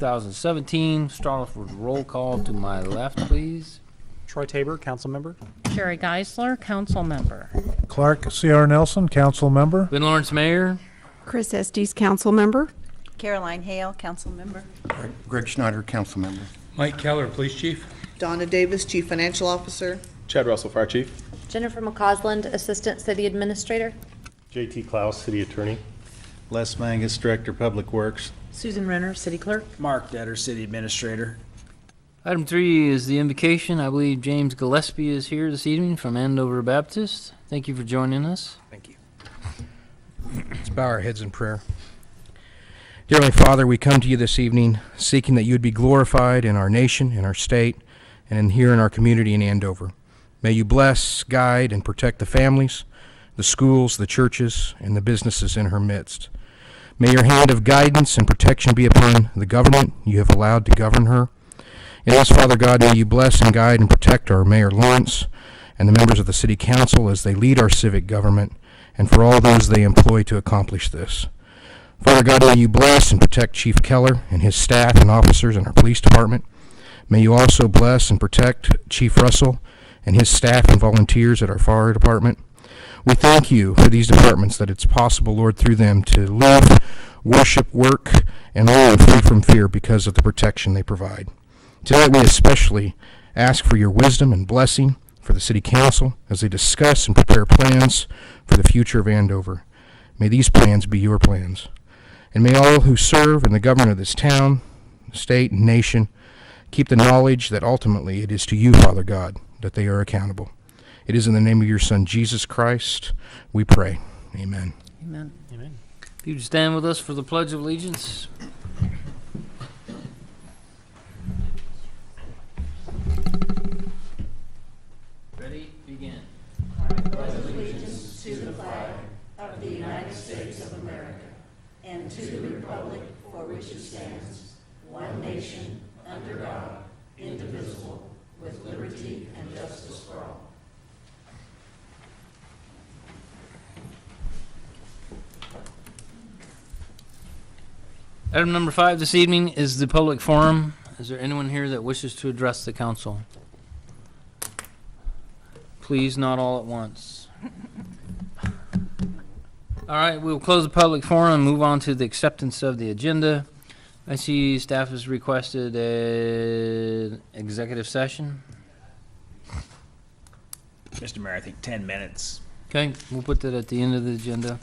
2017. Start off with roll call to my left, please. Troy Tabor, council member. Sherry Geisler, council member. Clark C.R. Nelson, council member. Ben Lawrence, Mayor. Chris Estes, council member. Caroline Hale, council member. Greg Schneider, council member. Mike Keller, police chief. Donna Davis, chief financial officer. Chad Russell, fire chief. Jennifer McCausland, assistant city administrator. JT Klaus, city attorney. Les Mangus, director of public works. Susan Renner, city clerk. Mark Detter, city administrator. Item 3 is the invocation. I believe James Gillespie is here this evening from Andover Baptist. Thank you for joining us. Thank you. Let's bow our heads in prayer. Dear Heavenly Father, we come to you this evening seeking that you would be glorified in our nation, in our state, and here in our community in Andover. May you bless, guide, and protect the families, the schools, the churches, and the businesses in her midst. May your hand of guidance and protection be upon the government you have allowed to govern her. And thus, Father God, may you bless and guide and protect our Mayor Lawrence and the members of the City Council as they lead our civic government, and for all those they employ to accomplish this. Father God, may you bless and protect Chief Keller and his staff and officers in our police department. May you also bless and protect Chief Russell and his staff and volunteers at our fire department. We thank you for these departments, that it's possible, Lord, through them to live, worship, work, and live free from fear because of the protection they provide. Tonight we especially ask for your wisdom and blessing for the City Council as they discuss and prepare plans for the future of Andover. May these plans be your plans. And may all who serve in the government of this town, state, and nation keep the knowledge that ultimately it is to you, Father God, that they are accountable. It is in the name of your Son, Jesus Christ, we pray. Amen. Amen. Amen. If you would stand with us for the Pledge of Allegiance. Ready? Begin. I pledge allegiance to the flag of the United States of America and to the republic for which it stands, one nation, under God, indivisible, with liberty and justice for all. Item number 5 this evening is the public forum. Is there anyone here that wishes to address the council? Please, not all at once. All right, we'll close the public forum and move on to the acceptance of the agenda. I see staff has requested an executive session. Mr. Mayor, I think 10 minutes. Okay, we'll put that at the end of the agenda.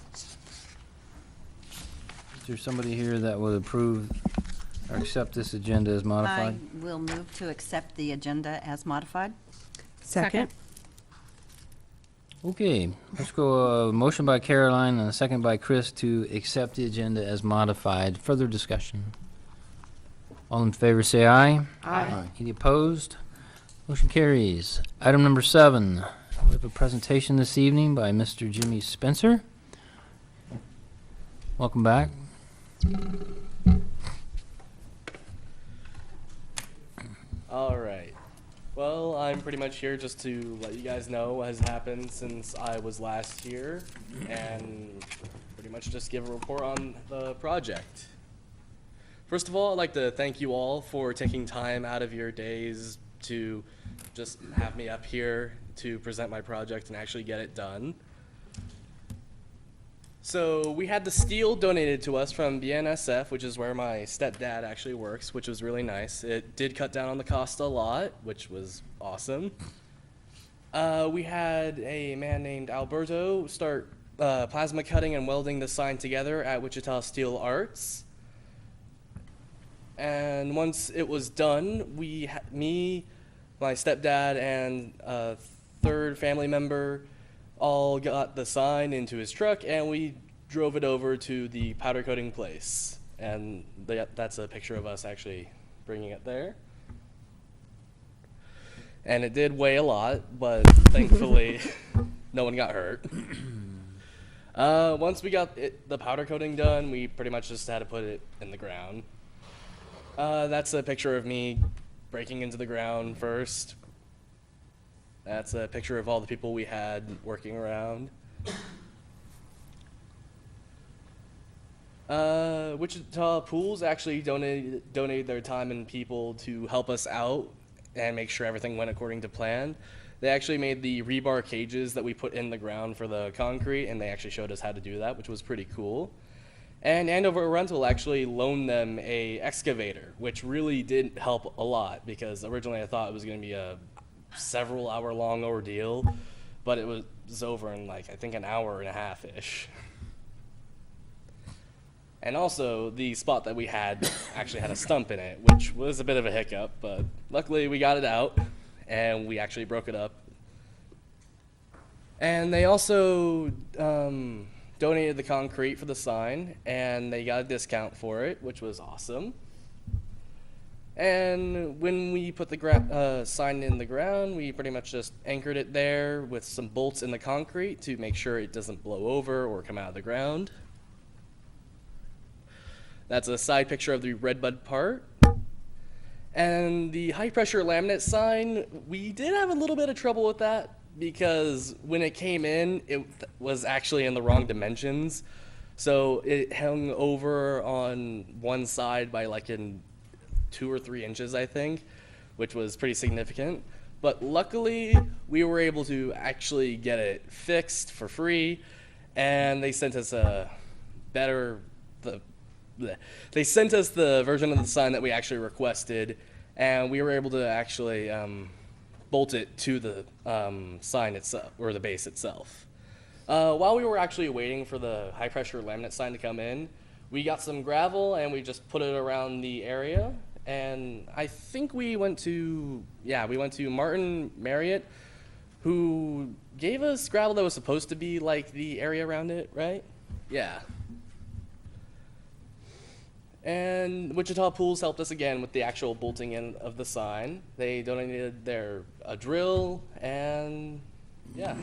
Is there somebody here that would approve or accept this agenda as modified? I will move to accept the agenda as modified. Second. Okay, let's go. Motion by Caroline and a second by Chris to accept the agenda as modified. Further discussion. All in favor say aye. Aye. Any opposed? Motion carries. Item number 7. We have a presentation this evening by Mr. Jimmy Spencer. Welcome back. All right. Well, I'm pretty much here just to let you guys know what has happened since I was last here and pretty much just give a report on the project. First of all, I'd like to thank you all for taking time out of your days to just have me up here to present my project and actually get it done. So we had the steel donated to us from BNSF, which is where my stepdad actually works, which was really nice. It did cut down on the cost a lot, which was awesome. We had a man named Alberto start plasma cutting and welding the sign together at Wichita Steel Arts. And once it was done, me, my stepdad, and a third family member all got the sign into his truck, and we drove it over to the powder coating place. And that's a picture of us actually bringing it there. And it did weigh a lot, but thankfully no one got hurt. Once we got the powder coating done, we pretty much just had to put it in the ground. That's a picture of me breaking into the ground first. That's a picture of all the people we had working around. Wichita Pools actually donated their time and people to help us out and make sure everything went according to plan. They actually made the rebar cages that we put in the ground for the concrete, and they actually showed us how to do that, which was pretty cool. And Andover Rental actually loaned them a excavator, which really did help a lot, because originally I thought it was going to be a several hour long ordeal, but it was over in like I think an hour and a half ish. And also the spot that we had actually had a stump in it, which was a bit of a hiccup, but luckily we got it out and we actually broke it up. And they also donated the concrete for the sign, and they got a discount for it, which was awesome. And when we put the sign in the ground, we pretty much just anchored it there with some bolts in the concrete to make sure it doesn't blow over or come out of the ground. That's a side picture of the Redbud part. And the high pressure laminate sign, we did have a little bit of trouble with that, because when it came in, it was actually in the wrong dimensions. So it hung over on one side by like in 2 or 3 inches, I think, which was pretty significant. But luckily, we were able to actually get it fixed for free, and they sent us they sent us the version of the sign that we actually requested, and we were able to actually bolt it to the sign itself, or the base itself. While we were actually waiting for the high pressure laminate sign to come in, we got some gravel and we just put it around the area. And I think we went to Martin Marriott, who gave us gravel that was supposed to be like the area around it, right? Yeah. And Wichita Pools helped us again with the actual bolting in of the sign. They donated a drill, and yeah.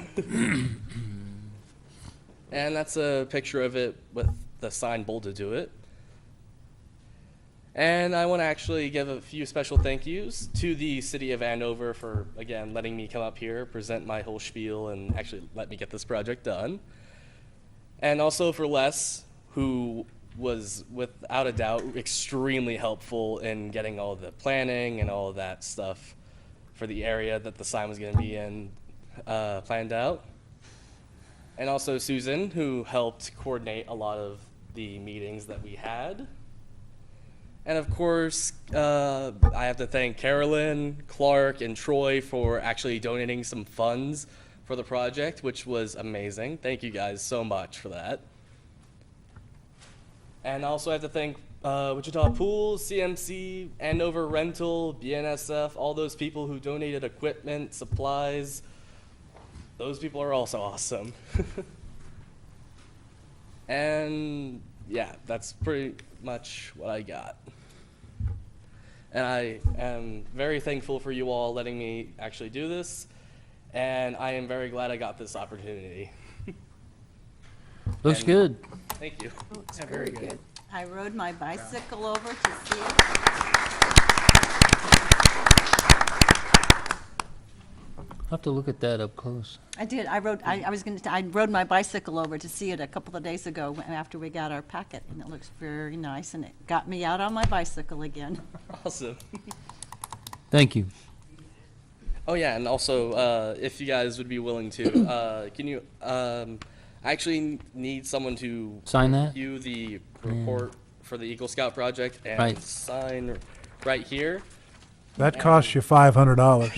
And that's a picture of it with the sign bolted to it. And I want to actually give a few special thank yous to the city of Andover for, again, letting me come up here, present my whole spiel, and actually let me get this project done. And also for Les, who was, without a doubt, extremely helpful in getting all the planning and all of that stuff for the area that the sign was going to be in planned out. And also Susan, who helped coordinate a lot of the meetings that we had. And of course, I have to thank Carolyn, Clark, and Troy for actually donating some funds for the project, which was amazing. Thank you guys so much for that. And also I have to thank Wichita Pools, CMC, Andover Rental, BNSF, all those people who donated equipment, supplies. Those people are also awesome. And yeah, that's pretty much what I got. And I am very thankful for you all letting me actually do this, and I am very glad I got this opportunity. Looks good. Thank you. Looks very good. I rode my bicycle over to see it. I'll have to look at that up close. I did. I rode my bicycle over to see it a couple of days ago after we got our packet, and it looks very nice, and it got me out on my bicycle again. Awesome. Thank you. Oh yeah, and also, if you guys would be willing to, can you, I actually need someone to Sign that? review the report for the Eagle Scout project and Right. sign right here. That costs you $500.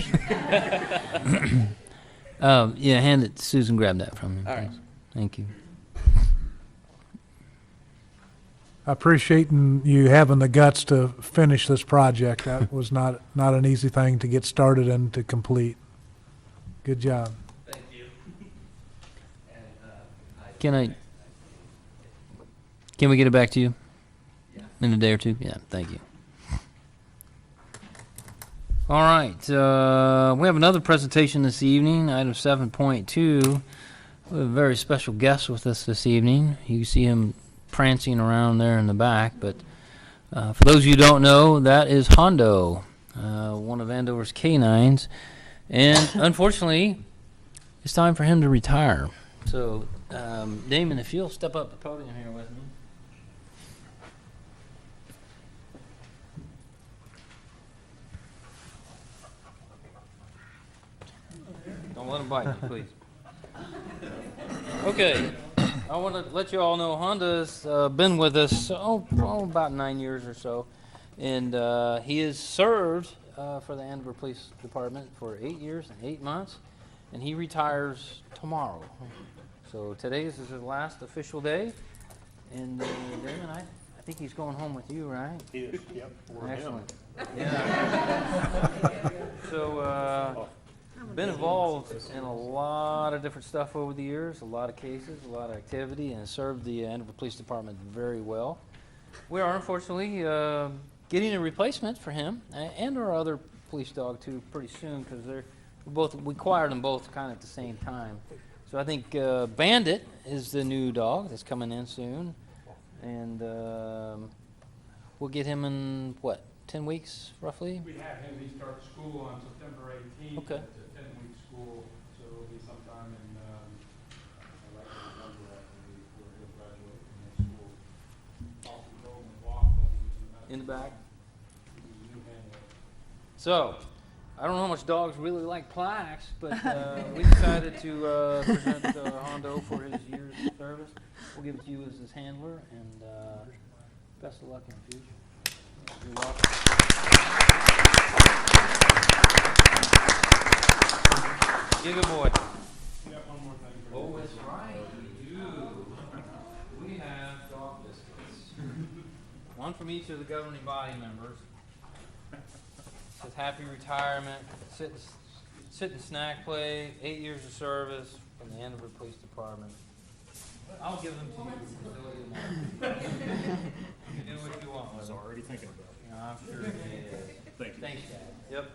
Yeah, hand it, Susan, grab that from me. All right. please. Thank you. I appreciate you having the guts to finish this project. That was not an easy thing to get started and to complete. Good job. Thank you. Can we get it back to you? In a day or two? Yeah, thank you. All right, we have another presentation this evening, item 7.2. We have a very special guest with us this evening. You see him prancing around there in the back, but for those of you who don't know, that is Hondo, one of Andover's canines, and unfortunately, it's time for him to retire. So, Damon, if you'll step up the podium here with me. Don't let him bite you, please. Okay, I want to let you all know Honda's been with us about 9 years or so, and he has served for the Andover Police Department for 8 years and 8 months, and he retires tomorrow. So today is his last official day, and Damon, I think he's going home with you, right? He is, yep. Excellent. Yeah. So, been involved in a lot of different stuff over the years, a lot of cases, a lot of activity, and served the Andover Police Department very well. We are unfortunately getting a replacement for him and our other police dog too pretty soon, because we acquired them both kind of at the same time. So I think Bandit is the new dog that's coming in soon, and we'll get him in what, 10 weeks roughly? We have him. He starts school on September 18th. Okay. It's a 10-week school, so it'll be sometime in like November, I believe, where he'll graduate from the school. Also go and walk In the back. new handler. So, I don't know how much dogs really like plaques, but we decided to present Hondo for his years of service. We'll give it to you as his handler, and best of luck in the future. You're welcome. You're a good boy. We got one more thing for you. Oh, that's right, we do. We have dog biscuits. One from each of the governing body members. Says happy retirement, sit and snack play, 8 years of service from the Andover Police Department. I'll give them to you. You can do what you want. I was Already thinking about it. I'm sure it is. Thank you. Thanks, Dad. Yep.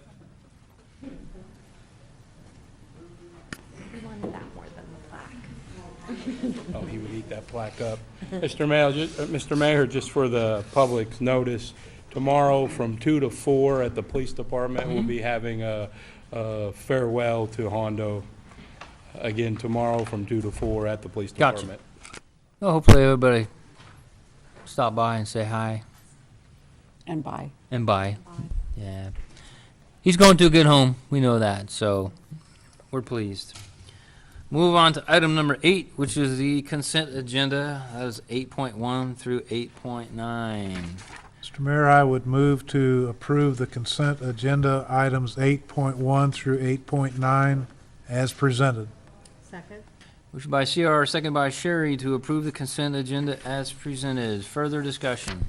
We wanted that more than the plaque. Oh, he would eat that plaque up. Mr. Mayor, just for the public's notice, tomorrow from 2 to 4 at the police department, we'll be having a farewell to Hondo. Again, tomorrow from 2 to 4 at the police Gotcha. department. Well, hopefully everybody stop by and say hi And bye. and bye. Yeah. He's going to a good home. We know that, so we're pleased. Move on to item number 8, which is the consent agenda. That is 8.1 through 8.9. Mr. Mayor, I would move to approve the consent agenda items 8.1 through 8.9 as presented. Second. Motion by CR, second by Sherry to approve the consent agenda as presented. Further discussion?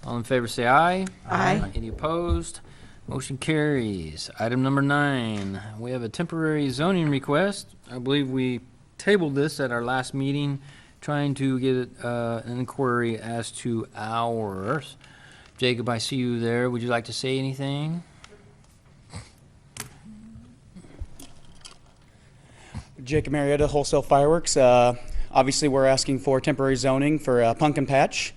All in favor say aye. Aye. Any opposed? Motion carries. Item number 9, we have a temporary zoning request. I believe we tabled this at our last meeting, trying to get an inquiry as to hours. Jacob, I see you there. Would you like to say anything? Jacob Marietta, Wholesale Fireworks. Obviously, we're asking for temporary zoning for Pumpkin Patch.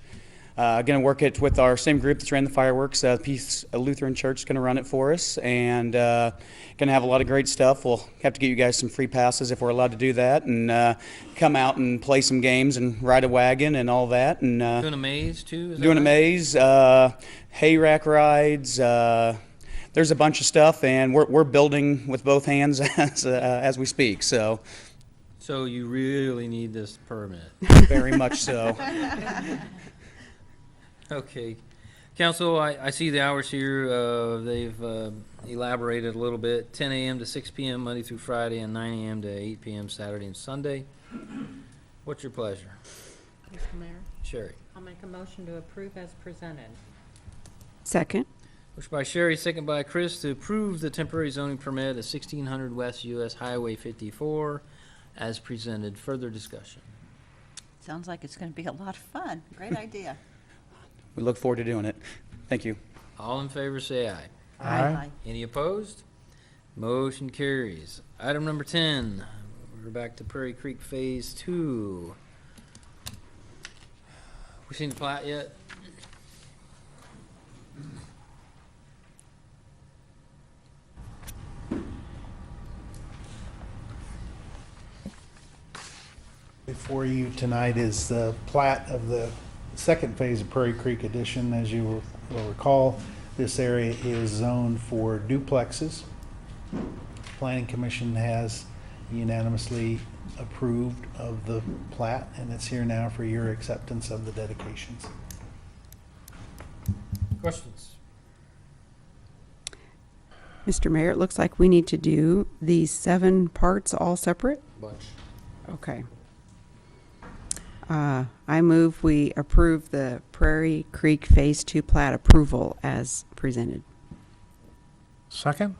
Going to work it with our same group that's ran the fireworks. Peace Lutheran Church is going to run it for us, and going to have a lot of great stuff. We'll have to get you guys some free passes if we're allowed to do that, and come out and play some games and ride a wagon and all that. And Doing a maze too? Is that doing a right? maze, hay rack rides. There's a bunch of stuff, and we're building with both hands as we speak. So So you really need this permit. very much so. Okay. Council, I see the hours here. They've elaborated a little bit. 10 a.m. to 6 p.m. Monday through Friday, and 9 a.m. to 8 p.m. Saturday and Sunday. What's your pleasure? Mr. Mayor, Sherry. I'll make a motion to approve as presented. Second. Motion by Sherry, second by Chris, to approve the temporary zoning permit at 1600 West US Highway 54 as presented. Further discussion? Sounds like it's going to be a lot of fun. Great idea. We look forward to doing it. Thank you. All in favor say aye. Aye. Any opposed? Motion carries. Item number 10, we're back to Prairie Creek Phase 2. We seen the plat yet? Before you tonight is the plat of the second phase of Prairie Creek Addition. As you will recall, this area is zoned for duplexes. Planning Commission has unanimously approved of the plat, and it's here now for your acceptance of the dedications. Questions? Mr. Mayor, it looks like we need to do these 7 parts all separate? Bunch. Okay. I move we approve the Prairie Creek Phase 2 plat approval as presented. Second?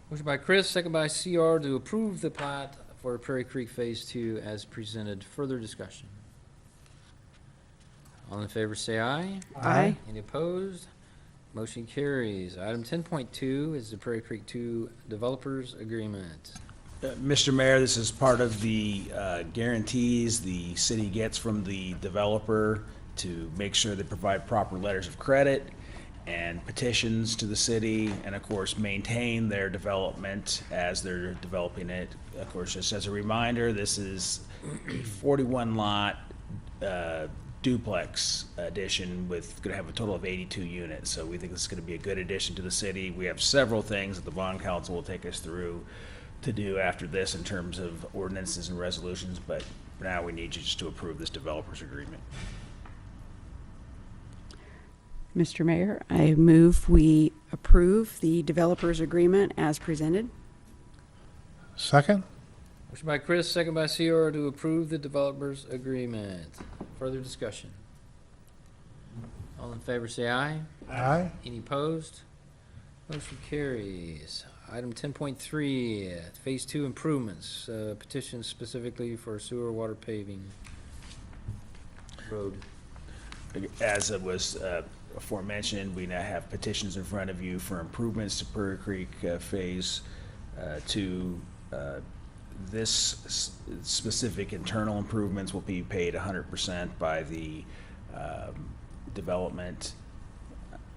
Motion by Chris, second by CR to approve the plat for Prairie Creek Phase 2 as presented. Further discussion? All in favor say aye. Aye. Any opposed? Motion carries. Item 10.2 is the Prairie Creek 2 Developers Agreement. Mr. Mayor, this is part of the guarantees the city gets from the developer to make sure they provide proper letters of credit and petitions to the city, and of course, maintain their development as they're developing it. Of course, just as a reminder, this is a 41-lot duplex addition with, going to have a total of 82 units. So we think this is going to be a good addition to the city. We have several things that the bond council will take us through to do after this in terms of ordinances and resolutions, but for now we need you just to approve this developers agreement. Mr. Mayor, I move we approve the developers agreement as presented. Second? Motion by Chris, second by CR to approve the Developers Agreement. Further discussion? All in favor say aye. Aye. Any opposed? Motion carries. Item 10.3, Phase 2 improvements, petition specifically for sewer water paving road. As it was aforementioned, we now have petitions in front of you for improvements to Prairie Creek Phase 2. This specific internal improvements will be paid 100% by the development,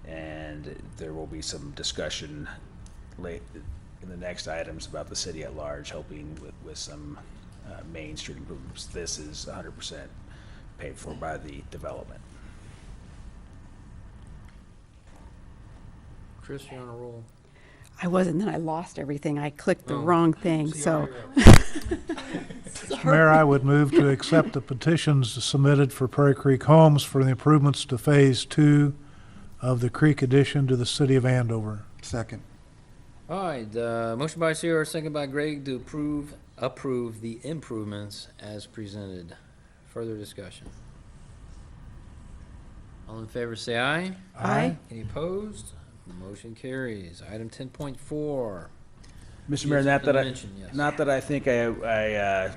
and there will be some discussion late in the next items about the city at large helping with some Main Street improvements. This is 100% paid for by the development. Chris, you're on a roll. I wasn't, then I lost everything. I clicked the wrong thing, so. Mr. Mayor, I would move to accept the petitions submitted for Prairie Creek Homes for the improvements to Phase 2 of the creek addition to the city of Andover. Second. All right, motion by CR, second by Greg to approve the improvements as presented. Further discussion? All in favor say aye. Aye. Any opposed? Motion carries. Item 10.4. Mr. Mayor, Yes, not that I, mention, yes. not that I think I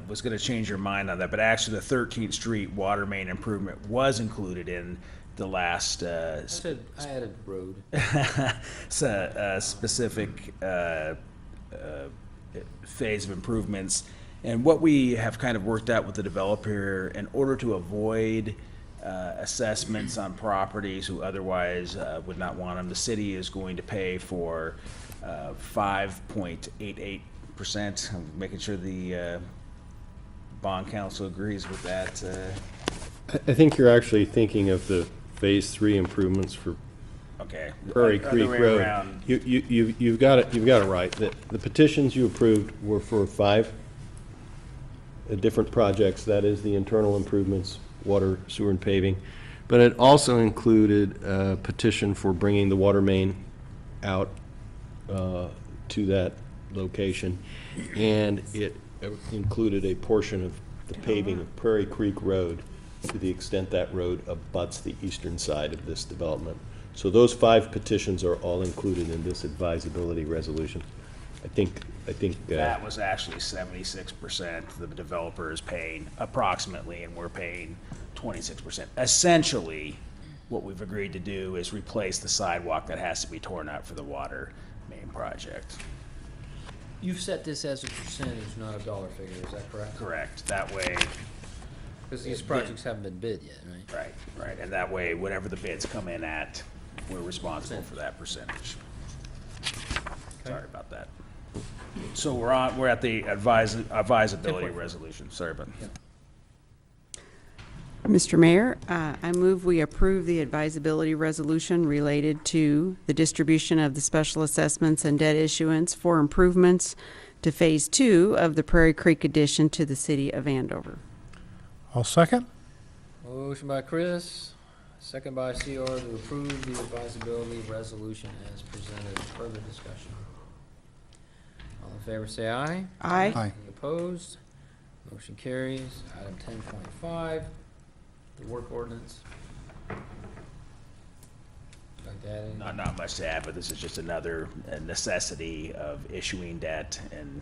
was going to change your mind on that, but actually the 13th Street water main improvement was included in the last I added road. specific phase of improvements. And what we have kind of worked out with the developer, in order to avoid assessments on properties who otherwise would not want them, the city is going to pay for 5.88%. I'm making sure the bond council agrees with that. I think you're actually thinking of the Phase 3 improvements for Okay. Prairie Other Creek way Road. around. You've got it right. The petitions you approved were for 5 different projects. That is the internal improvements, water, sewer, and paving. But it also included a petition for bringing the water main out to that location. And it included a portion of the paving of Prairie Creek Road to the extent that road abuts the eastern side of this development. So those 5 petitions are all included in this advisability resolution. I think That was actually 76%. The developer is paying approximately, and we're paying 26%. Essentially, what we've agreed to do is replace the sidewalk that has to be torn out for the water main project. You've set this as a percentage, not a dollar figure, is that correct? Correct. That way, Because these projects haven't been bid yet, right? right. And that way, whatever the bids come in at, we're responsible for that percentage. Sorry about that. So we're at the advisability resolution. Sorry about that. Mr. Mayor, I move we approve the advisability resolution related to the distribution of the special assessments and debt issuance for improvements to Phase 2 of the Prairie Creek addition to the city of Andover. I'll second. Motion by Chris, second by CR to approve the advisability resolution as presented. Further discussion. All in favor say aye. Aye. Aye. Any opposed? Motion carries. Item 10.5, the work ordinance. Like that, Not much to add, but this is just another necessity of issuing debt and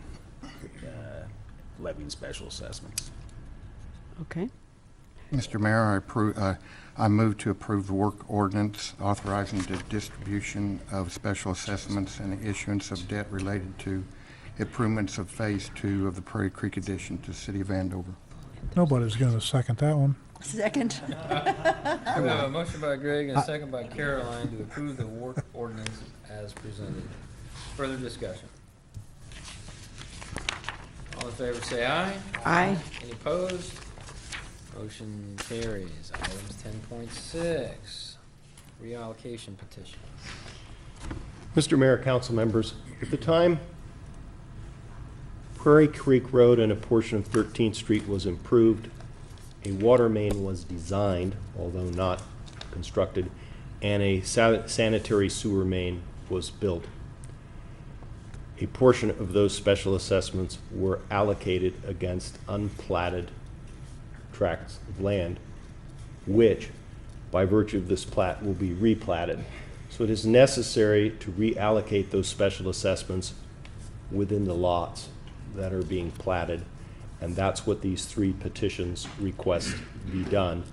levying special assessments. Okay. Mr. Mayor, I move to approve the work ordinance authorizing the distribution of special assessments and the issuance of debt related to improvements of Phase 2 of the Prairie Creek addition to the city of Andover. Nobody's going to second that one. Second. We have a motion by Greg and a second by Caroline to approve the work ordinance as presented. Further discussion. All in favor say aye. Aye. Any opposed? Motion carries. Items 10.6, reallocation petition. Mr. Mayor, council members, at the time Prairie Creek Road and a portion of 13th Street was improved, a water main was designed, although not constructed, and a sanitary sewer main was built. A portion of those special assessments were allocated against unplatted tracts of land, which, by virtue of this plat, will be replatted. So it is necessary to reallocate those special assessments within the lots that are being platted, and that's what these three petitions request be done.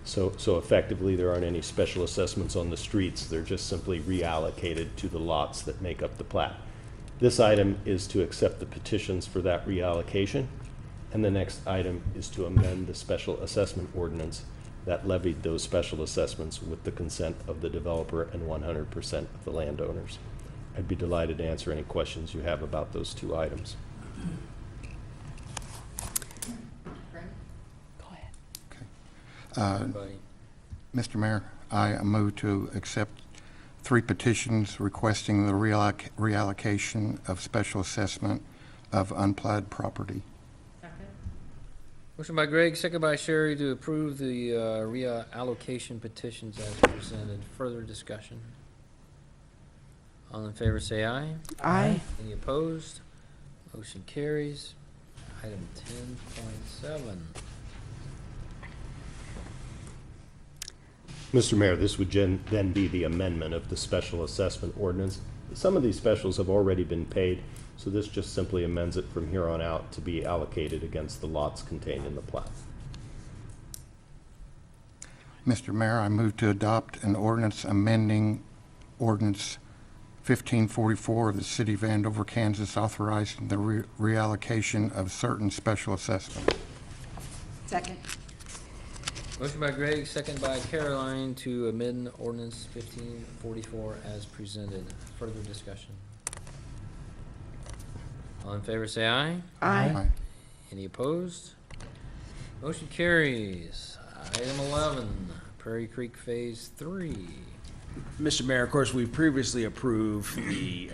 So effectively, there aren't any special assessments on the streets. They're just simply reallocated to the lots that make up the plat. This item is to accept the petitions for that reallocation, and the next item is to amend the special assessment ordinance that levied those special assessments with the consent of the developer and 100% of the landowners. I'd be delighted to answer any questions you have about those two items. Everybody. Mr. Mayor, I move to accept 3 petitions requesting the reallocation of special assessment of unplatted property. Motion by Greg, second by Sherry to approve the reallocation petitions as presented. Further discussion. All in favor say aye. Aye. Any opposed? Motion carries. Item 10.7. Mr. Mayor, this would then be the amendment of the special assessment ordinance. Some of these specials have already been paid, so this just simply amends it from here on out to be allocated against the lots contained in the plat. Mr. Mayor, I move to adopt an ordinance amending ordinance 1544 of the city of Andover, Kansas, authorizing the reallocation of certain special assessments. Second. Motion by Greg, second by Caroline to amend ordinance 1544 as presented. Further discussion. All in favor say aye. Aye. Any opposed? Motion carries. Item 11, Prairie Creek Phase 3. Mr. Mayor, of course, we previously approved the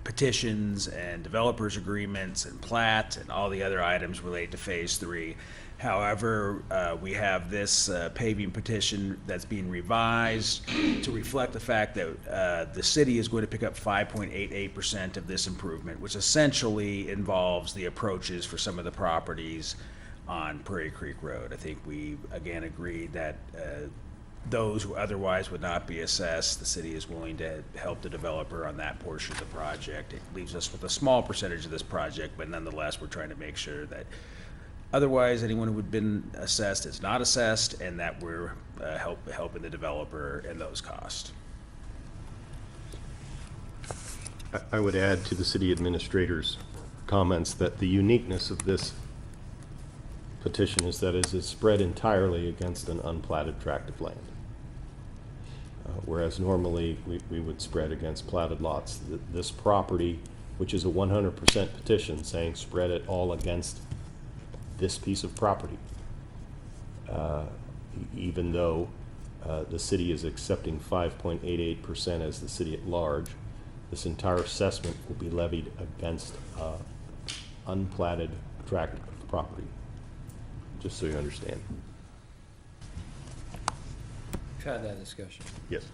petitions and developers agreements and plat and all the other items related to Phase 3. However, we have this paving petition that's being revised to reflect the fact that the city is going to pick up 5.88% of this improvement, which essentially involves the approaches for some of the properties on Prairie Creek Road. I think we, again, agreed that those who otherwise would not be assessed, the city is willing to help the developer on that portion of the project. It leaves us with a small percentage of this project, but nonetheless, we're trying to make sure that otherwise, anyone who had been assessed is not assessed, and that we're helping the developer in those costs. I would add to the city administrator's comments that the uniqueness of this petition is that it is spread entirely against an unplatted tract of land. Whereas normally we would spread against platted lots. This property, which is a 100% petition saying spread it all against this piece of property, even though the city is accepting 5.88% as the city at large, this entire assessment will be levied against unplatted tract of property, just so you understand. We've had that discussion. Yes.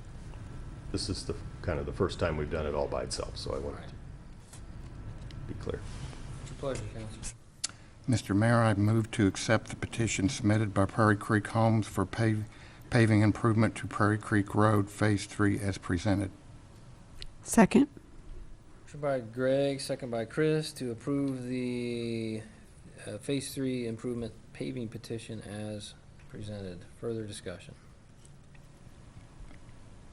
This is the kind of the first time we've done it all by itself, so I wanted to be clear. It's your pleasure, Council. Mr. Mayor, I move to accept the petition submitted by Prairie Creek Homes for paving improvement to Prairie Creek Road, Phase 3, as presented. Second. Motion by Greg, second by Chris, to approve the Phase 3 improvement paving petition as presented. Further discussion.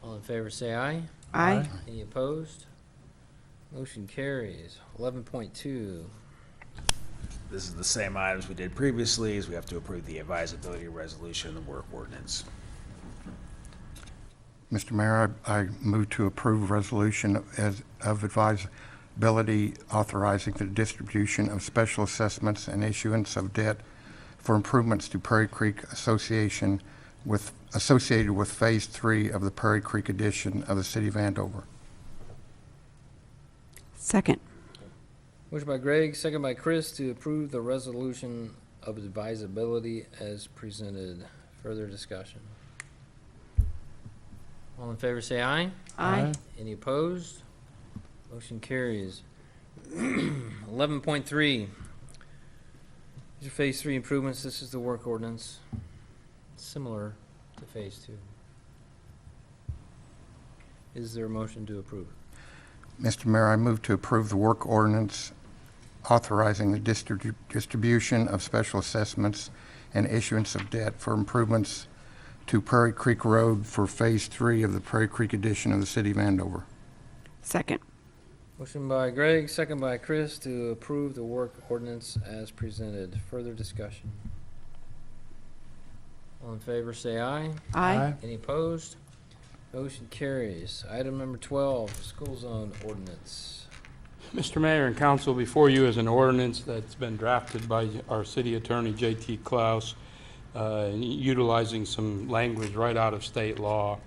All in favor, say aye. Aye. Any opposed? Motion carries. 11.2. This is the same items we did previously, as we have to approve the advisability resolution and work ordinance. Mr. Mayor, I move to approve resolution of advisability authorizing the distribution of special assessments and issuance of debt for improvements to Prairie Creek associated with Phase 3 of the Prairie Creek edition of the City of Andover. Second. Motion by Greg, second by Chris, to approve the resolution of advisability as presented. Further discussion. All in favor, say aye. Aye. Any opposed? Motion carries. 11.3. These are Phase 3 improvements. This is the work ordinance, similar to Phase 2. Is there a motion to approve? Mr. Mayor, I move to approve the work ordinance authorizing the distribution of special assessments and issuance of debt for improvements to Prairie Creek Road for Phase 3 of the Prairie Creek edition of the City of Andover. Second. Motion by Greg, second by Chris, to approve the work ordinance as presented. Further discussion. All in favor, say aye. Aye. Any opposed? Motion carries. Item number 12, school zone ordinance. Mr. Mayor and Council, before you is an ordinance that's been drafted by our city attorney, J.T. Klaus, utilizing some language right out of state law.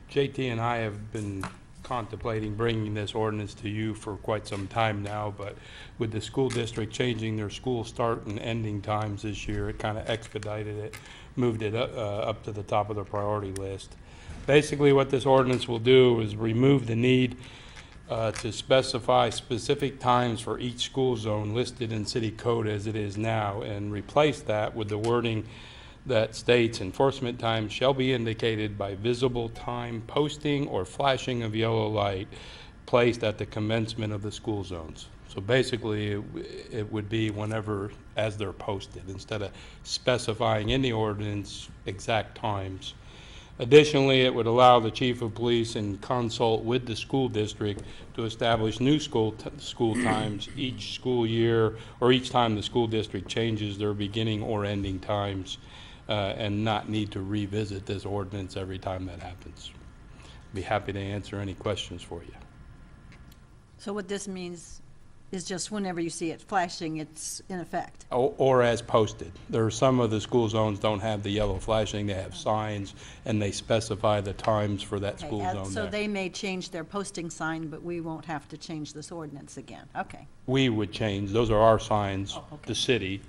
J.T. and I have been contemplating bringing this ordinance to you for quite some time now, but with the school district changing their school start and ending times this year, it kind of expedited it, moved it up to the top of the priority list. Basically, what this ordinance will do is remove the need to specify specific times for each school zone listed in city code as it is now, and replace that with the wording that states enforcement times shall be indicated by visible time posting or flashing of yellow light placed at the commencement of the school zones. So basically, it would be whenever, as they're posted, instead of specifying in the ordinance exact times. Additionally, it would allow the chief of police in consult with the school district to establish new school times each school year, or each time the school district changes their beginning or ending times, and not need to revisit this ordinance every time that happens. Be happy to answer any questions for you. So what this means is just whenever you see it flashing, it's in effect. Or as posted. There are some of the school zones don't have the yellow flashing, they have signs, and they specify the times for that school zone So there. they may change their posting sign, but we won't have to change this ordinance again. Okay. We would change, those are our signs, okay. the city.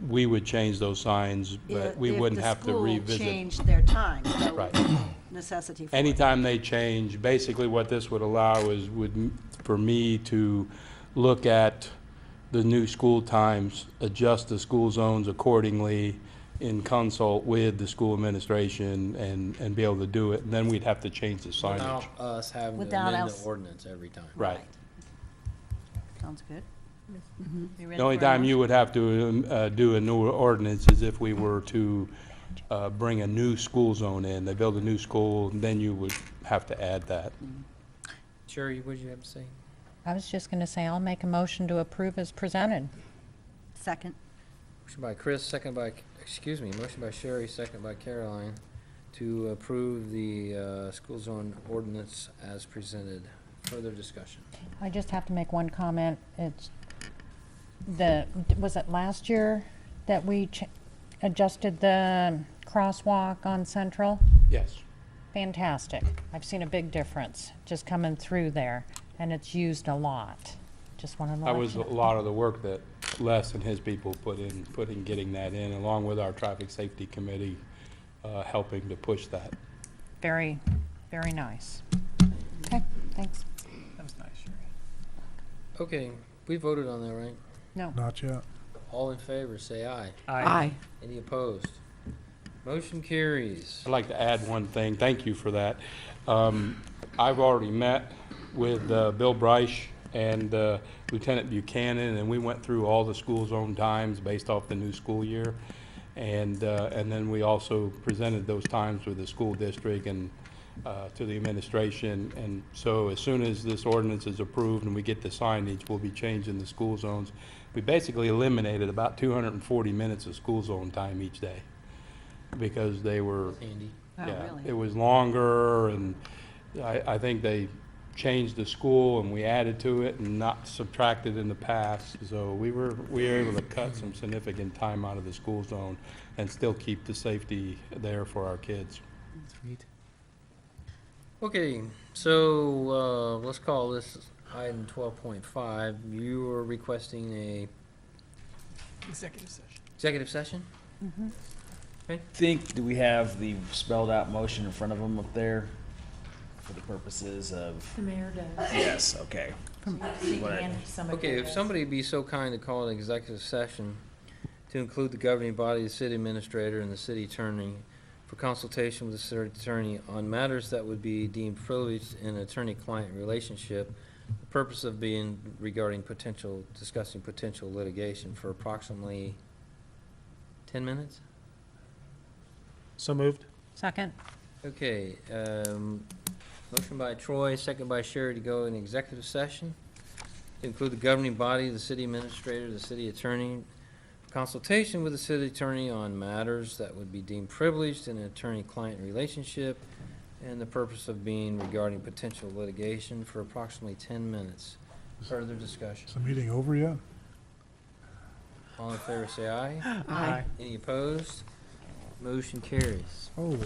We would change those signs, but we wouldn't have to If the revisit. school changed their time, so Right. necessity for it. Anytime they change, basically what this would allow is for me to look at the new school times, adjust the school zones accordingly in consult with the school administration, and be able to do it. And then we'd have to change the signage. Without us having to Without amend the us- ordinance every time. Right. Sounds good. You ready The only for a time you motion? would have to do a new ordinance is if we were to bring a new school zone in. They build a new school, then you would have to add that. Sherry, what did you have to say? I was just going to say, I'll make a motion to approve as presented. Second. Motion by Chris, second by, motion by Sherry, second by Caroline, to approve the school zone ordinance as presented. Further discussion. I just have to make one comment. Was it last year that we adjusted the crosswalk on Central? Yes. Fantastic. I've seen a big difference just coming through there, and it's used a lot. Just wanted to That let was you a know. lot of the work that Les and his people put in getting that in, along with our traffic safety committee, helping to push that. Very, very nice. Okay, thanks. That was nice, Sherry. Okay, we voted on that, right? No. Not yet. All in favor, say aye. Aye. Any opposed? Motion carries. I'd like to add one thing. Thank you for that. I've already met with Bill Bryce and Lieutenant Buchanan, and we went through all the school zone times based off the new school year. And then we also presented those times with the school district and to the administration. And so as soon as this ordinance is approved and we get the signage, we'll be changing the school zones. We basically eliminated about 240 minutes of school zone time each day because they were, Andy. yeah, it was longer, and I think they changed the school and we added to it and not subtracted in the past. So we were able to cut some significant time out of the school zone and still keep the safety there for our kids. Okay, so let's call this item 12.5. You are requesting a Executive session. executive session? Do we have the spelled out motion in front of them up there for the purposes of? The mayor does. Yes, okay. Okay, if somebody be so kind to call an executive session to include the governing body, the city administrator, and the city attorney for consultation with the city attorney on matters that would be deemed privileged in an attorney-client relationship, the purpose of being regarding discussing potential litigation for approximately 10 minutes? So moved. Second? Okay, motion by Troy, second by Sherry to go in executive session to include the governing body, the city administrator, the city attorney, consultation with the city attorney on matters that would be deemed privileged in an attorney-client relationship, and the purpose of being regarding potential litigation for approximately 10 minutes. Further discussion. Is the meeting over yet? All in favor, say aye. Aye. Any opposed? Motion carries. Holy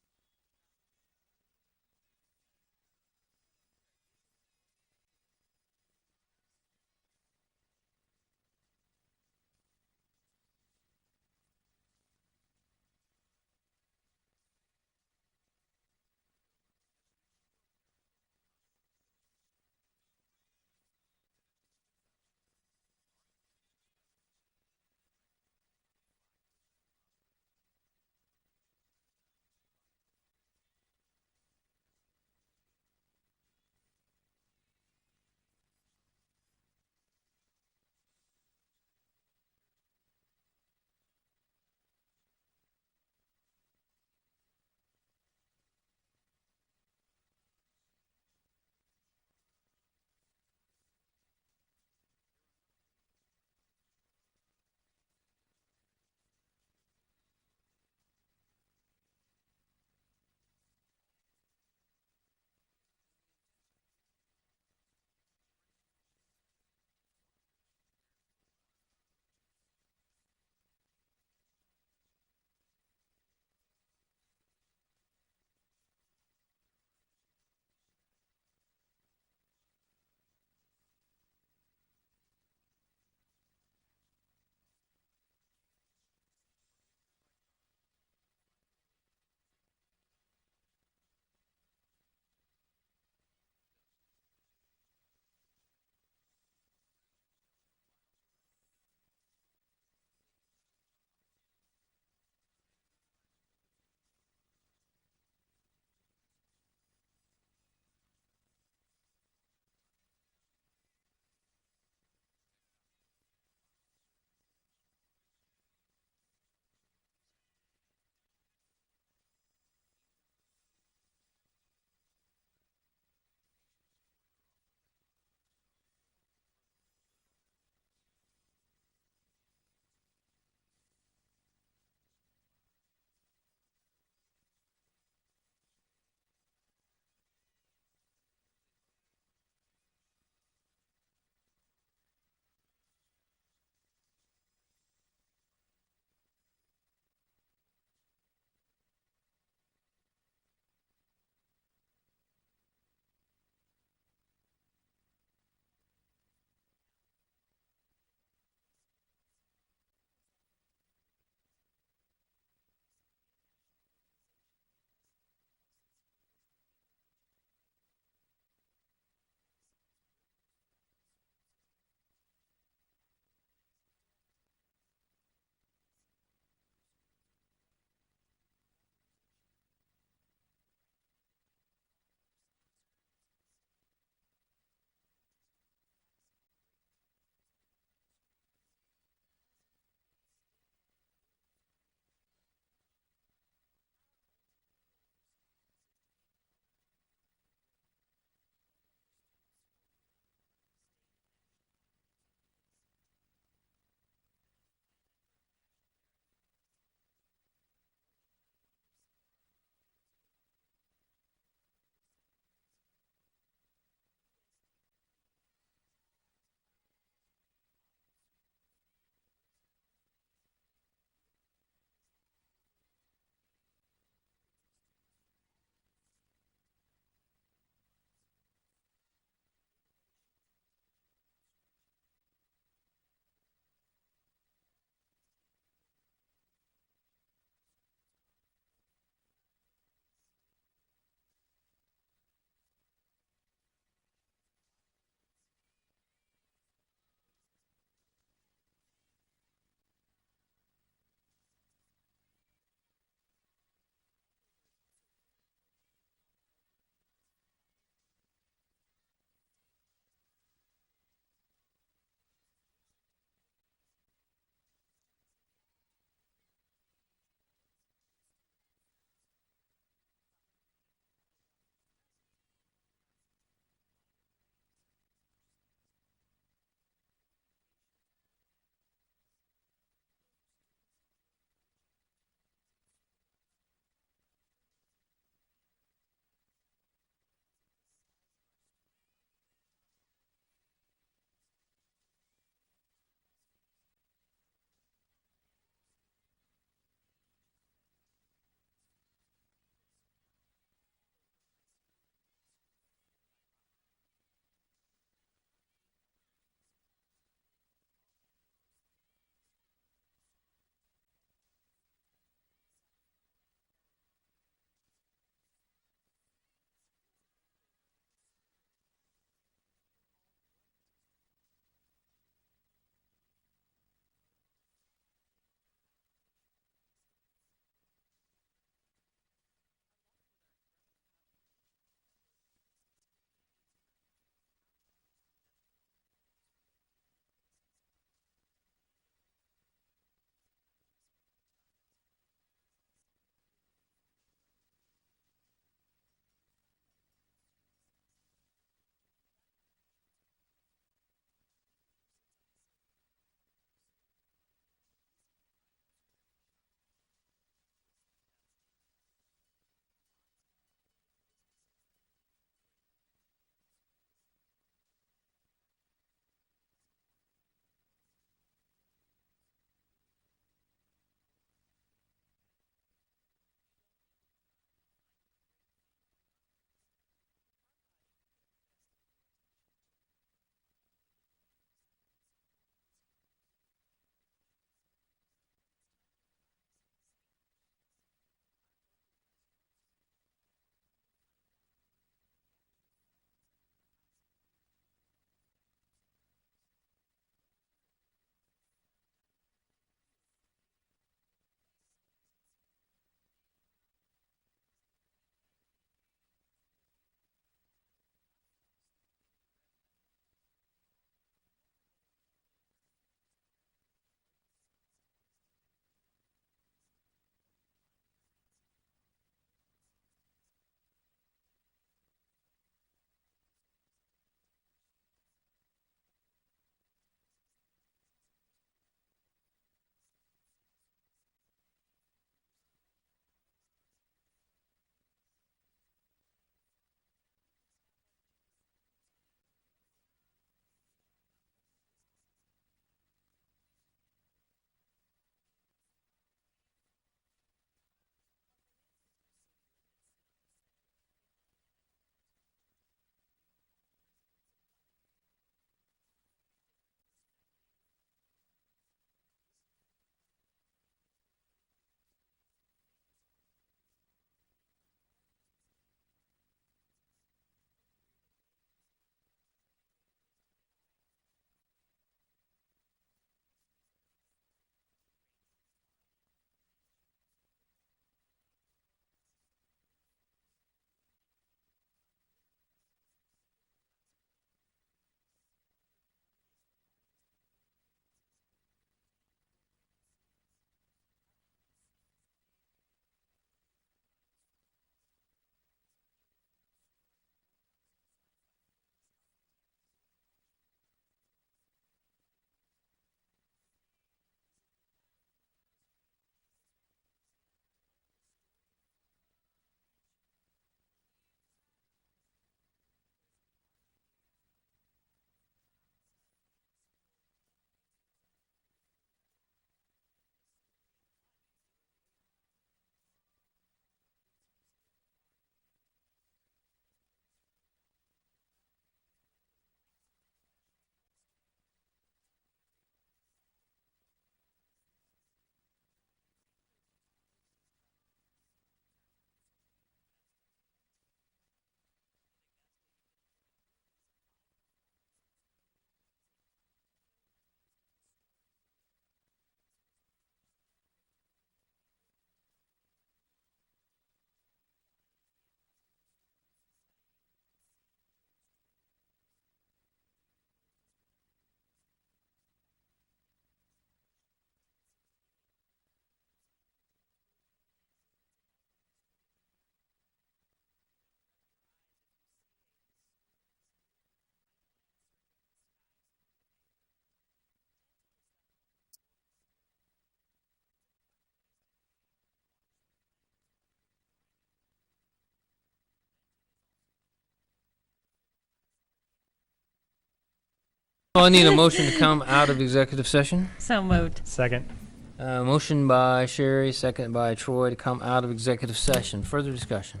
Well, I need a motion to come out of executive session. So moved. Second. Motion by Sherry, second by Troy to come out of executive session. Further discussion.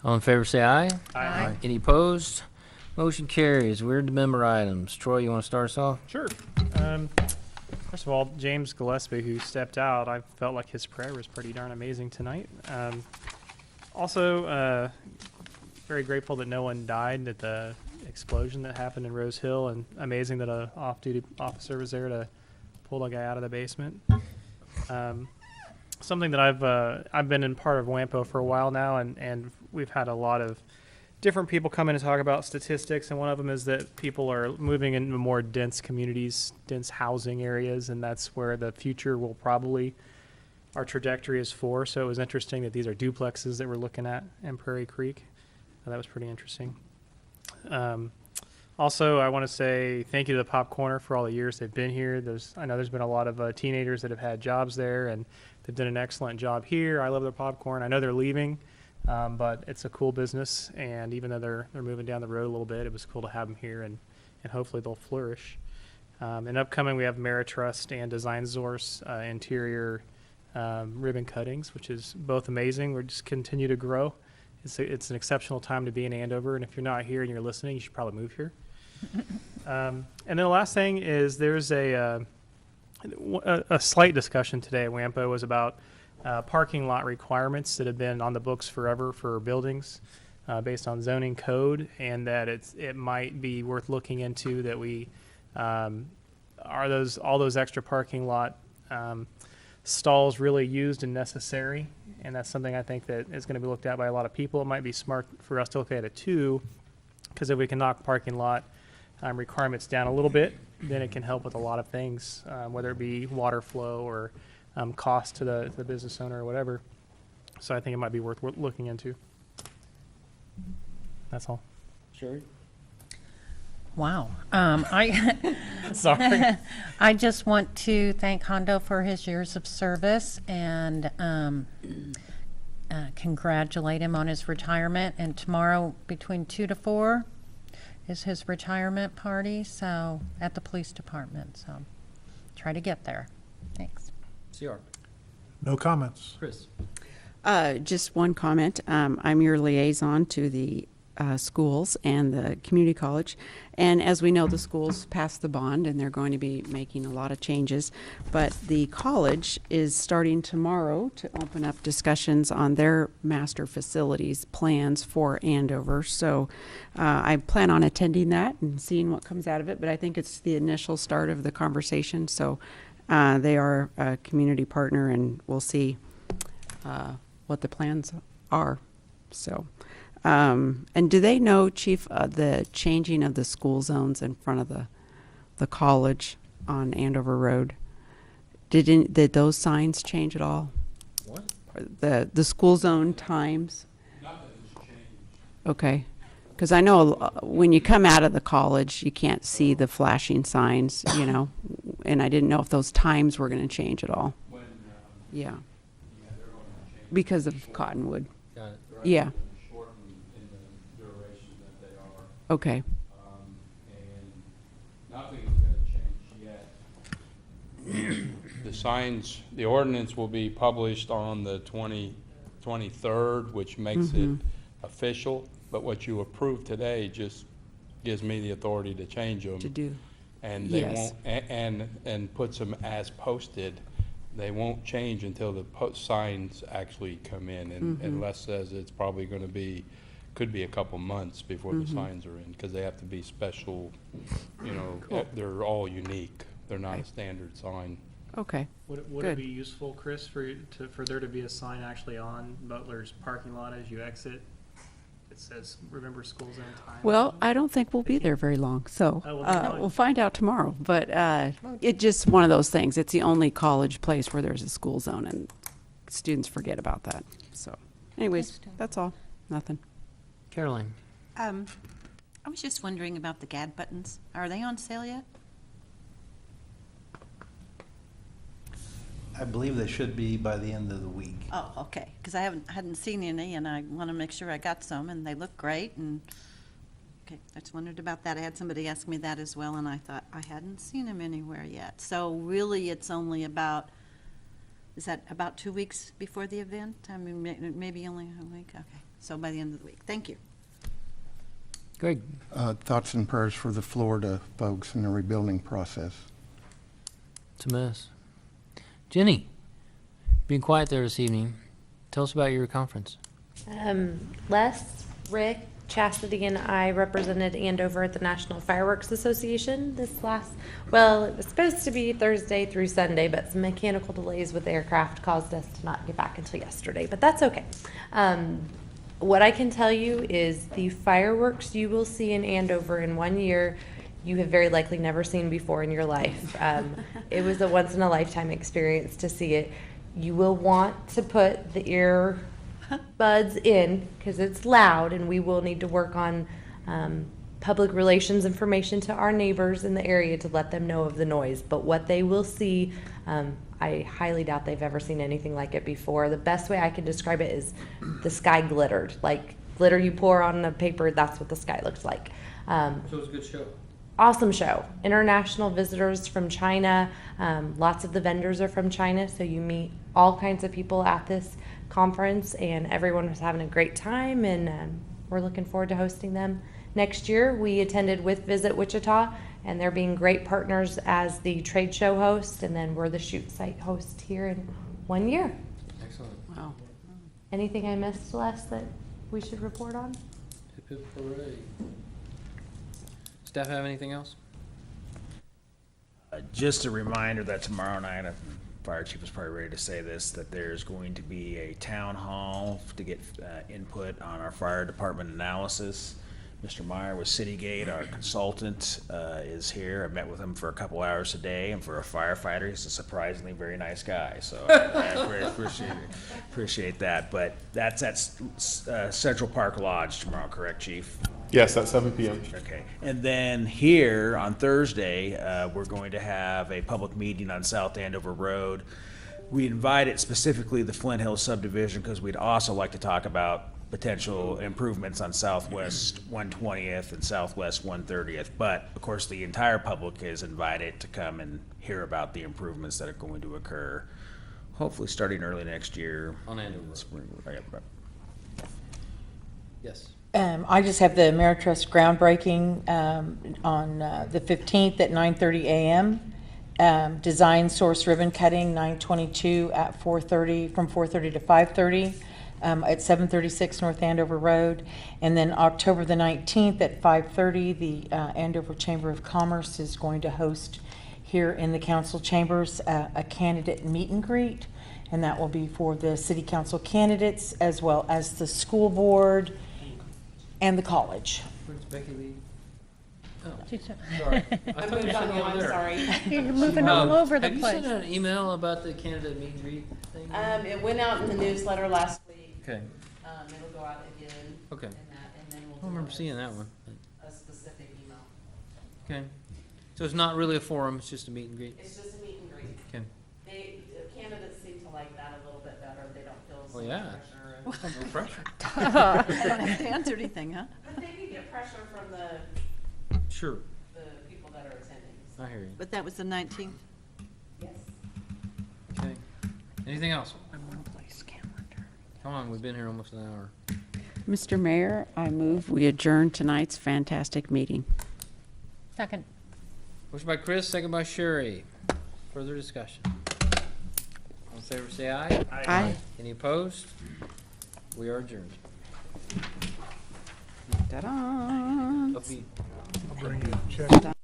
All in favor say aye. Aye. Any opposed? Motion carries. We're to member items. Troy, you want to start us off? Sure. First of all, James Gillespie, who stepped out, I felt like his prayer was pretty darn amazing tonight. Also, very grateful that no one died at the explosion that happened in Rose Hill, and amazing that a off-duty officer was there to pull a guy out of the basement. Something that I've been in part of WAMPO for a while now, and we've had a lot of different people come in and talk about statistics, and one of them is that people are moving into more dense communities, dense housing areas, and that's where the future will probably, our trajectory is for. So it was interesting that these are duplexes that we're looking at in Prairie Creek. That was pretty interesting. Also, I want to say thank you to the Pop Corner for all the years they've been here. I know there's been a lot of teenagers that have had jobs there, and they've done an excellent job here. I love their popcorn. I know they're leaving, but it's a cool business, and even though they're moving down the road a little bit, it was cool to have them here, and hopefully they'll flourish. And upcoming, we have Meritrust and Design Source interior ribbon cuttings, which is both amazing. We're just continue to grow. It's an exceptional time to be in Andover, and if you're not here and you're listening, you should probably move here. And then the last thing is there's a slight discussion today at WAMPO was about parking lot requirements that have been on the books forever for buildings based on zoning code, and that it might be worth looking into that we are all those extra parking lot stalls really used and necessary. And that's something I think that is going to be looked at by a lot of people. It might be smart for us to look at it too, because if we can knock parking lot requirements down a little bit, then it can help with a lot of things, whether it be water flow or cost to the business owner or whatever. So I think it might be worth looking into. That's all. Sherry? Wow. Sorry. I just want to thank Hondo for his years of service and congratulate him on his retirement. And tomorrow between 2 to 4 is his retirement party, so at the police department. So try to get there. Thanks. CR. No comments. Chris. Just one comment. I'm your liaison to the schools and the community college. And as we know, the schools passed the bond and they're going to be making a lot of changes. But the college is starting tomorrow to open up discussions on their master facilities plans for Andover. So I plan on attending that and seeing what comes out of it. But I think it's the initial start of the conversation. So they are a community partner, and we'll see what the plans are. So. And do they know, Chief, the changing of the school zones in front of the college on Andover Road? Did those signs change at all? What? The school zone times? Nothing has changed. Okay. Because I know when you come out of the college, you can't see the flashing signs, and I didn't know if those times were going to change at all. When, Yeah. they're going to change. Because of Cottonwood. Got it. Yeah. Shorten in the duration that they are. Okay. And nothing is going to change yet. The signs, the ordinance will be published on the 23rd, which makes it official. But what you approve today just gives me the authority to change them. To do. And they Yes. won't, and puts them as posted. They won't change until the signs actually come in, and Les says it's probably going to be, could be a couple months before the signs are in, because they have to be special, Cool. they're all unique. They're not a standard sign. Okay. Would Good. it be useful, Chris, for there to be a sign actually on Butler's parking lot as you exit? It says, remember school zone time. Well, I don't think we'll be there very long, so Oh, well, that's fine. we'll find out tomorrow. But it's just one of those things. It's the only college place where there's a school zone, and students forget about that. So anyways, that's all. Nothing. Caroline. I was just wondering about the GAD buttons. Are they on sale yet? I believe they should be by the end of the week. Oh, okay, because I hadn't seen any, and I want to make sure I got some, and they look great, and Okay, I just wondered about that. I had somebody ask me that as well, and I thought I hadn't seen him anywhere yet. So really, it's only about, is that about 2 weeks before the event? I mean, maybe only a week? Okay, so by the end of the week. Thank you. Greg? Thoughts and prayers for the Florida folks in the rebuilding process. It's a mess. Jenny, being quiet there this evening. Tell us about your conference. Les, Rick, Chastity, and I represented Andover at the National Fireworks Association this last, well, it was supposed to be Thursday through Sunday, but some mechanical delays with the aircraft caused us to not get back until yesterday, but that's okay. What I can tell you is the fireworks you will see in Andover in 1 year, you have very likely never seen before in your life. It was a once-in-a-lifetime experience to see it. You will want to put the earbuds in because it's loud, and we will need to work on public relations information to our neighbors in the area to let them know of the noise. But what they will see, I highly doubt they've ever seen anything like it before. The best way I can describe it is the sky glittered. Like glitter you pour on a paper, that's what the sky looks like. So it was a good show. Awesome show. International visitors from China. Lots of the vendors are from China, so you meet all kinds of people at this conference, and everyone was having a great time, and we're looking forward to hosting them next year. We attended with Visit Wichita, and they're being great partners as the trade show host, and then we're the shoot site host here in 1 year. Excellent. Wow. Anything I missed, Les, that we should report on? Hip hip hooray. Staff have anything else? Just a reminder that tomorrow night, Fire Chief is probably ready to say this, that there's going to be a town hall to get input on our fire department analysis. Mr. Meyer with Citygate, our consultant, is here. I met with him for a couple hours today, and for a firefighter, he's a surprisingly very nice guy. So I appreciate that. But that's at Central Park Lodge tomorrow, correct, Chief? Yes, at 7 p.m. Okay. And then here on Thursday, we're going to have a public meeting on South Andover Road. We invited specifically the Flint Hills subdivision because we'd also like to talk about potential improvements on Southwest 120th and Southwest 130th. But of course, the entire public is invited to come and hear about the improvements that are going to occur, hopefully starting early next year. On Andover. Spring. Yes. I just have the Ameritrust groundbreaking on the 15th at 9:30 a.m. Design source ribbon cutting 9/22 at 4:30, from 4:30 to 5:30 at 736 North Andover Road. And then October the 19th at 5:30, the Andover Chamber of Commerce is going to host here in the council chambers a candidate meet and greet, and that will be for the city council candidates as well as the school board and the college. Where's Becky Lee? Oh, She's- sorry. I thought you said I'm over there. sorry. You're moving all over the Have place. you sent an email about the candidate meet and greet thing? It went out in the newsletter last week. Okay. It'll go out again. Okay. And then we'll I don't remember seeing that one. a specific email. Okay. So it's not really a forum, it's just a meet and greet? It's just a meet and greet. Okay. The candidates seem to like that a little bit better. They don't feel so Well, yeah. pressure. No pressure. I don't have to answer anything, huh? But they can get pressure from the Sure. people that are attending. I hear you. But that was the 19th? Yes. Okay. Anything else? Come on, we've been here almost an hour. Mr. Mayor, I move we adjourn tonight's fantastic meeting. Second. Motion by Chris, second by Sherry. Further discussion. All in favor, say aye. Aye. Any opposed? We are adjourned. Ta-da. Upbeat. I'll bring you a check.